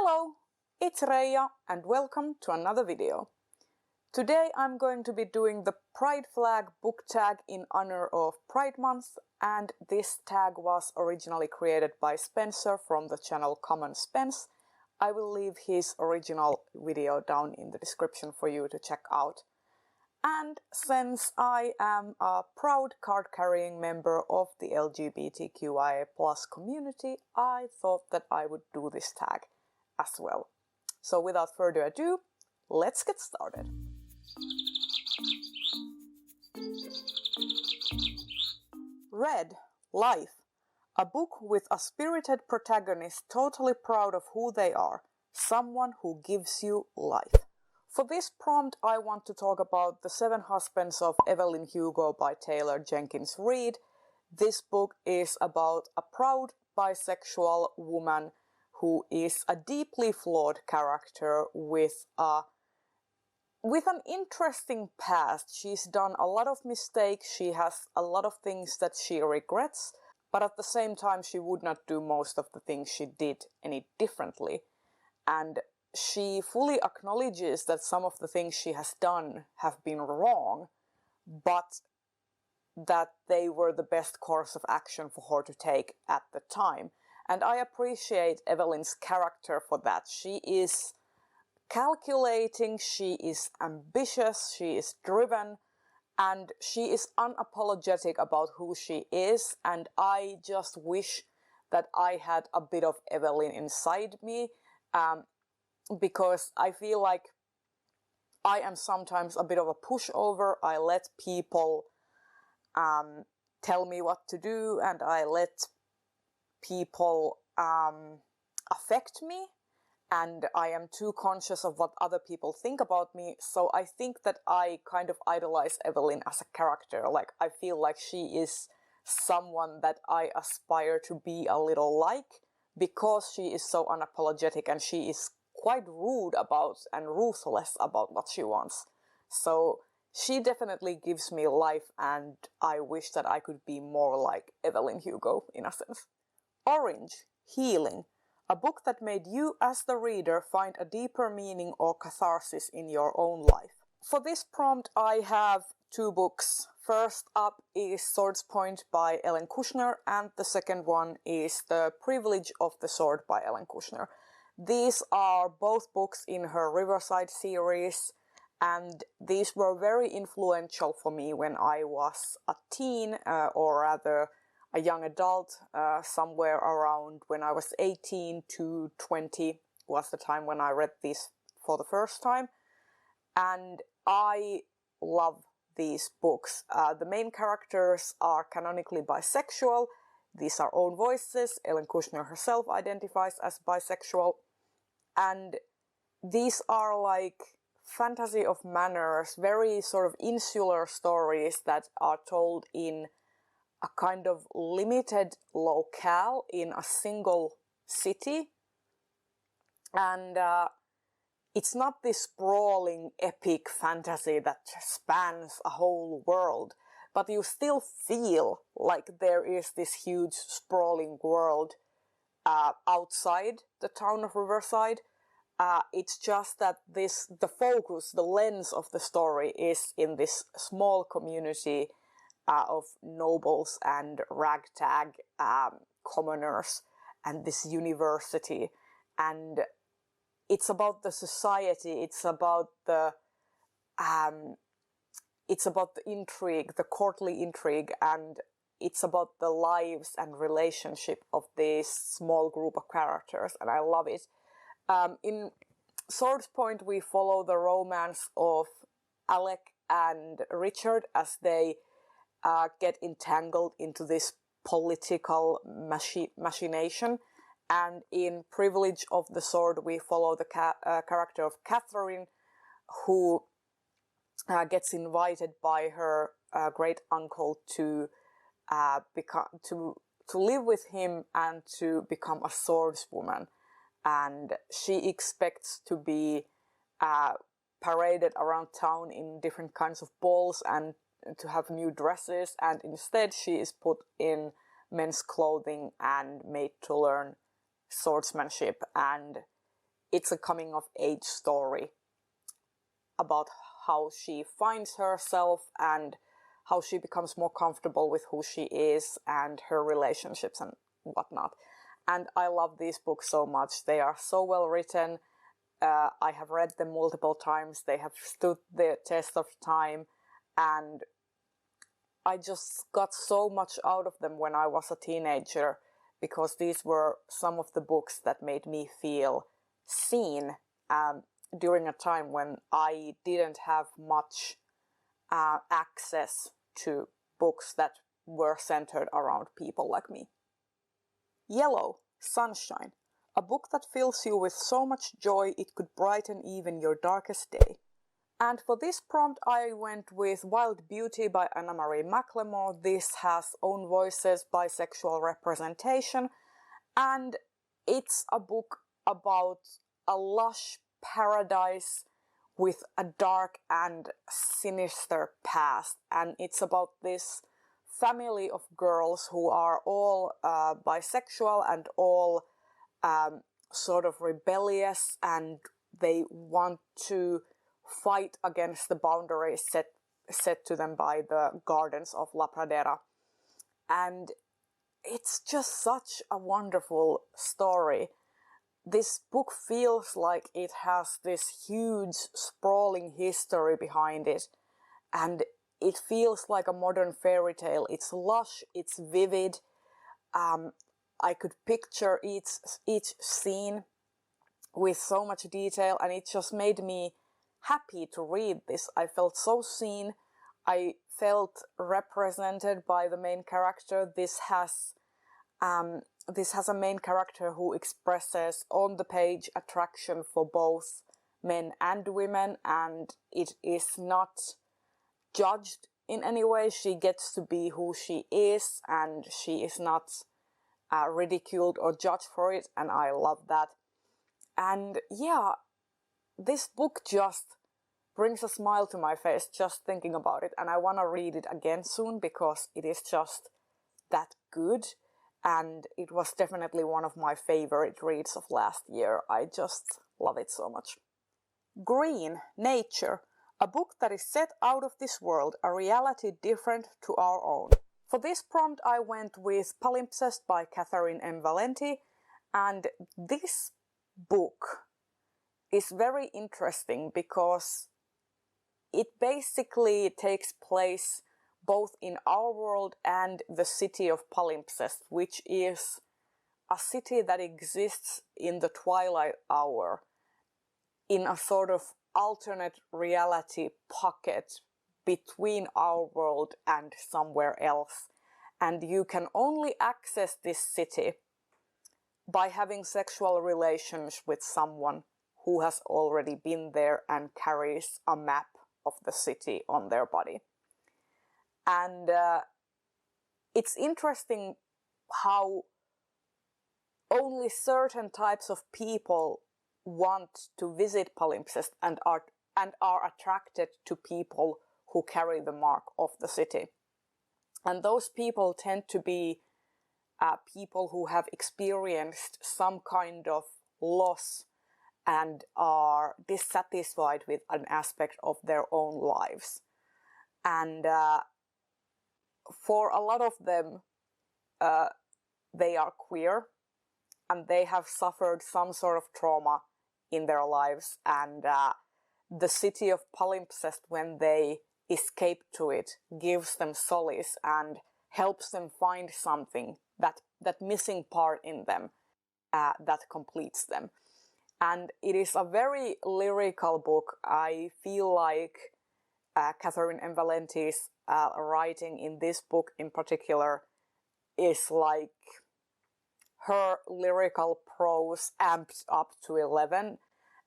Hello, it's Reija and welcome to another video. Today I'm going to be doing the Pride flag book tag in honor of Pride Month, and this tag was originally created by Spencer from the channel Common Spence. I will leave his original video down in the description for you to check out. And since I am a proud card-carrying member of the LGBTQIA+ community, I thought that I would do this tag as well. So without further ado, let's get started. Reid, Life. A book with a spirited protagonist totally proud of who they are. Someone who gives you life. For this prompt, I want to talk about The Seven Husbands of Evelyn Hugo by Taylor Jenkins Reid. This book is about a proud bisexual woman who is a deeply flawed character with an interesting past. She's done a lot of mistakes, she has a lot of things that she regrets, but at the same time she would not do most of the things she did any differently. And she fully acknowledges that some of the things she has done have been wrong, but that they were the best course of action for her to take at the time. And I appreciate Evelyn's character for that. She is calculating, she is ambitious, she is driven, and she is unapologetic about who she is. And I just wish that I had a bit of Evelyn inside me, because I feel like I am sometimes a bit of a pushover. I let people tell me what to do, and I let people affect me, and I am too conscious of what other people think about me. So I think that I kind of idolize Evelyn as a character. Like, I feel like she is someone that I aspire to be a little like, because she is so unapologetic and she is quite rude about and ruthless about what she wants. So she definitely gives me life, and I wish that I could be more like Evelyn Hugo in a sense. Orange, Healing. A book that made you as the reader find a deeper meaning or catharsis in your own life. For this prompt I have two books. First up is Swordspoint by Ellen Kushner, and the second one is The Privilege of the Sword by Ellen Kushner. These are both books in her Riverside series, and these were very influential for me when I was a teen, or rather a young adult, somewhere around when I was 18 to 20 was the time when I read these for the first time. And I love these books. The main characters are canonically bisexual. These are own voices. Ellen Kushner herself identifies as bisexual. And these are like fantasy of manners, very sort of insular stories that are told in a kind of limited locale in a single city. And it's not this sprawling epic fantasy that spans a whole world, but you still feel like there is this huge sprawling world outside the town of Riverside. It's just that the focus, the lens of the story is in this small community of nobles and ragtag commoners and this university. And it's about the society, it's about the intrigue, the courtly intrigue, and it's about the lives and relationship of this small group of characters, and I love it. In Swordspoint we follow the romance of Alec and Richard as they get entangled into this political machination. And in Privilege of the Sword we follow the character of Catherine, who gets invited by her great uncle to live with him and to become a swordswoman. And she expects to be paraded around town in different kinds of balls and to have new dresses, and instead she is put in men's clothing and made to learn swordsmanship. And it's a coming-of-age story about how she finds herself and how she becomes more comfortable with who she is and her relationships and whatnot. And I love these books so much. They are so well written. I have read them multiple times. They have stood the test of time, and I just got so much out of them when I was a teenager, because these were some of the books that made me feel seen during a time when I didn't have much access to books that were centered around people like me. Yellow, Sunshine, a book that fills you with so much joy it could brighten even your darkest day. And for this prompt I went with Wild Beauty by Anna-Marie McLemore. This has own voices, bisexual representation, and it's a book about a lush paradise with a dark and sinister past. And it's about this family of girls who are all bisexual and all sort of rebellious, and they want to fight against the boundaries set to them by the gardens of La Pradera. And it's just such a wonderful story. This book feels like it has this huge, sprawling history behind it, and it feels like a modern fairy tale. It's lush, it's vivid. I could picture each scene with so much detail, and it just made me happy to read this. I felt so seen. I felt represented by the main character. This has a main character who expresses on the page attraction for both men and women, and it is not judged in any way. She gets to be who she is, and she is not ridiculed or judged for it, and I love that. And yeah, this book just brings a smile to my face just thinking about it, and I want to read it again soon because it is just that good, and it was definitely one of my favorite reads of last year. I just love it so much. Green, Nature, a book that is set out of this world, a reality different to our own. For this prompt I went with Palimpsest by Catherine M. Valenti, and this book is very interesting because it basically takes place both in our world and the city of Palimpsest, which is a city that exists in the twilight hour in a sort of alternate reality pocket between our world and somewhere else. And you can only access this city by having sexual relations with someone who has already been there and carries a map of the city on their body. And it's interesting how only certain types of people want to visit Palimpsest and are attracted to people who carry the mark of the city. And those people tend to be people who have experienced some kind of loss and are dissatisfied with an aspect of their own lives. And for a lot of them, they are queer and they have suffered some sort of trauma in their lives, and the city of Palimpsest, when they escape to it, gives them solace and helps them find something, that missing part in them that completes them. And it is a very lyrical book. I feel like Catherine M. Valenti's writing in this book in particular is like her lyrical prose amped up to 11.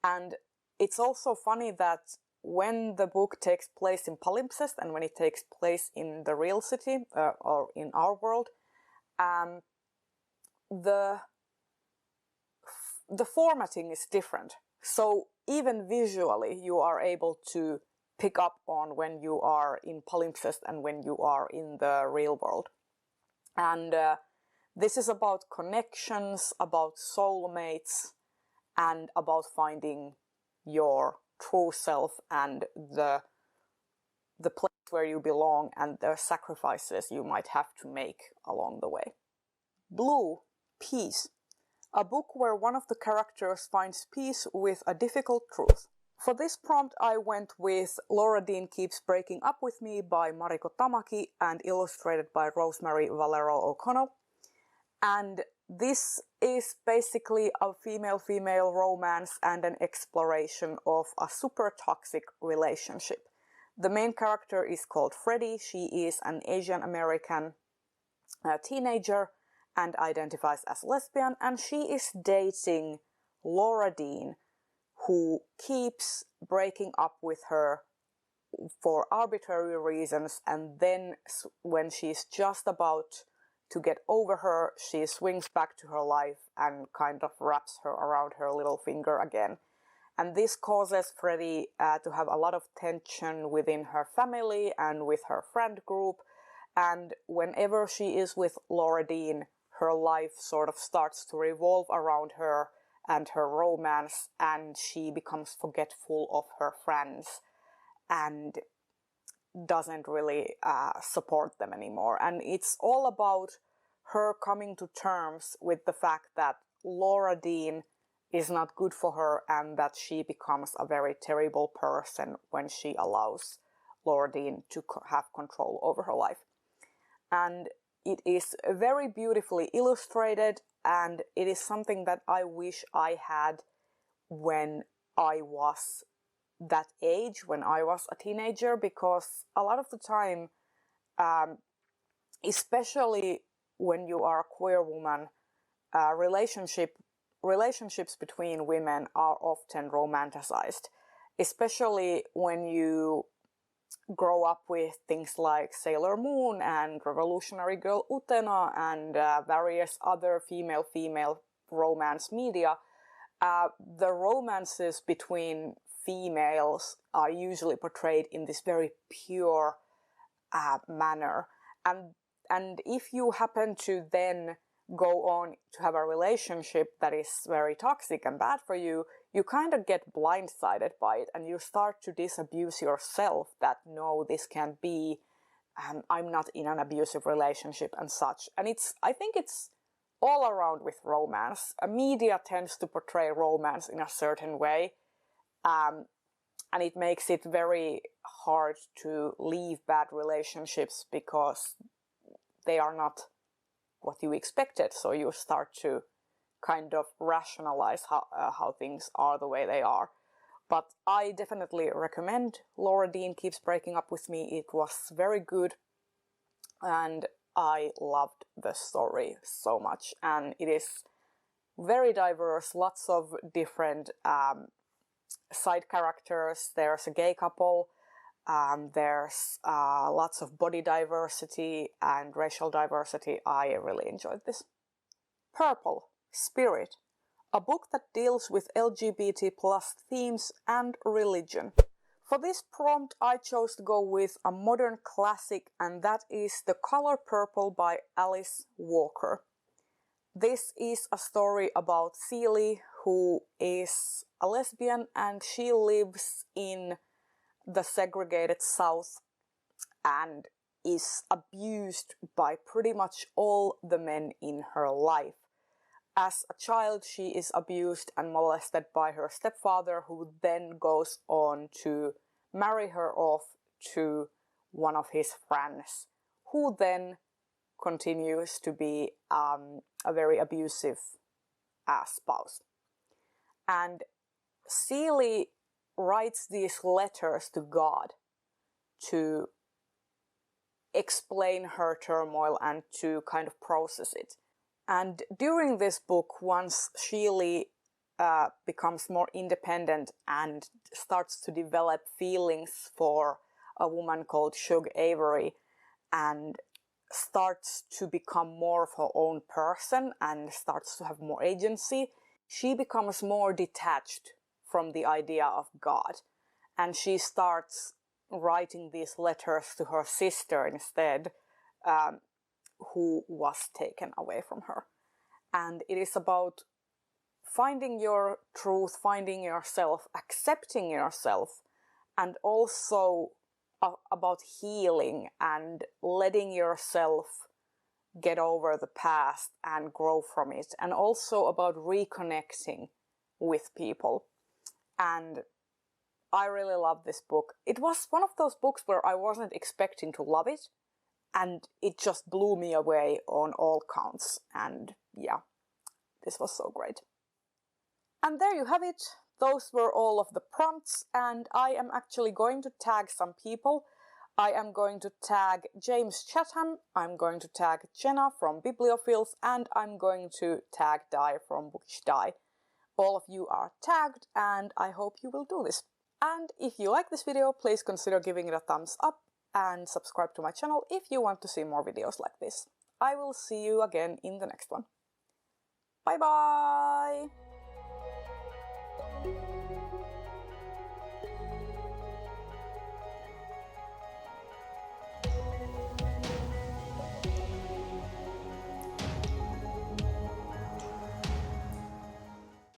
And it's also funny that when the book takes place in Palimpsest and when it takes place in the real city or in our world, the formatting is different. So even visually you are able to pick up on when you are in Palimpsest and when you are in the real world. And this is about connections, about soulmates, and about finding your true self and the place where you belong and the sacrifices you might have to make along the way. Blue, Peace. A book where one of the characters finds peace with a difficult truth. For this prompt I went with Laura Dean Keeps Breaking Up With Me by Mariko Tamaki and illustrated by Rosemary Valero O'Connell. And this is basically a female-female romance and an exploration of a super toxic relationship. The main character is called Freddie. She is an Asian American teenager and identifies as lesbian, and she is dating Laura Dean, who keeps breaking up with her for arbitrary reasons, and then when she's just about to get over her, she swings back to her life and kind of wraps her around her little finger again. And this causes Freddie to have a lot of tension within her family and with her friend group, and whenever she is with Laura Dean, her life sort of starts to revolve around her and her romance, and she becomes forgetful of her friends and doesn't really support them anymore. And it's all about her coming to terms with the fact that Laura Dean is not good for her and that she becomes a very terrible person when she allows Laura Dean to have control over her life. And it is very beautifully illustrated, and it is something that I wish I had when I was that age, when I was a teenager, because a lot of the time, especially when you are a queer woman, relationships between women are often romanticized, especially when you grow up with things like Sailor Moon and Revolutionary Girl Utena and various other female romance media. The romances between females are usually portrayed in this very pure manner, and if you happen to then go on to have a relationship that is very toxic and bad for you, you kind of get blindsided by it, and you start to disabuse yourself that no, this can't be, I'm not in an abusive relationship and such. And I think it's all around with romance. Media tends to portray romance in a certain way, and it makes it very hard to leave bad relationships because they are not what you expected, so you start to kind of rationalize how things are the way they are. But I definitely recommend Laura Dean Keeps Breaking Up With Me. It was very good, and I loved the story so much, and it is very diverse, lots of different side characters. There's a gay couple, there's lots of body diversity and racial diversity. I really enjoyed this. Purple, Spirit, a book that deals with LGBT plus themes and religion. For this prompt I chose to go with a modern classic, and that is The Color Purple by Alice Walker. This is a story about Celie, who is a lesbian, and she lives in the segregated South and is abused by pretty much all the men in her life. As a child, she is abused and molested by her stepfather, who then goes on to marry her off to one of his friends, who then continues to be a very abusive spouse. And Celie writes these letters to God to explain her turmoil and to kind of process it. And during this book, once Celie becomes more independent and starts to develop feelings for a woman called Shug Avery and starts to become more of her own person and starts to have more agency, she becomes more detached from the idea of God. And she starts writing these letters to her sister instead, who was taken away from her. And it is about finding your truth, finding yourself, accepting yourself, and also about healing and letting yourself get over the past and grow from it, and also about reconnecting with people. And I really love this book. It was one of those books where I wasn't expecting to love it, and it just blew me away on all counts. And yeah, this was so great. And there you have it. Those were all of the prompts, and I am actually going to tag some people. I am going to tag James Chatham, I'm going to tag Jenna from Bibliophiles, and I'm going to tag Di from Bookish Di. All of you are tagged, and I hope you will do this. And if you like this video, please consider giving it a thumbs up and subscribe to my channel if you want to see more videos like this. I will see you again in the next one. Bye bye!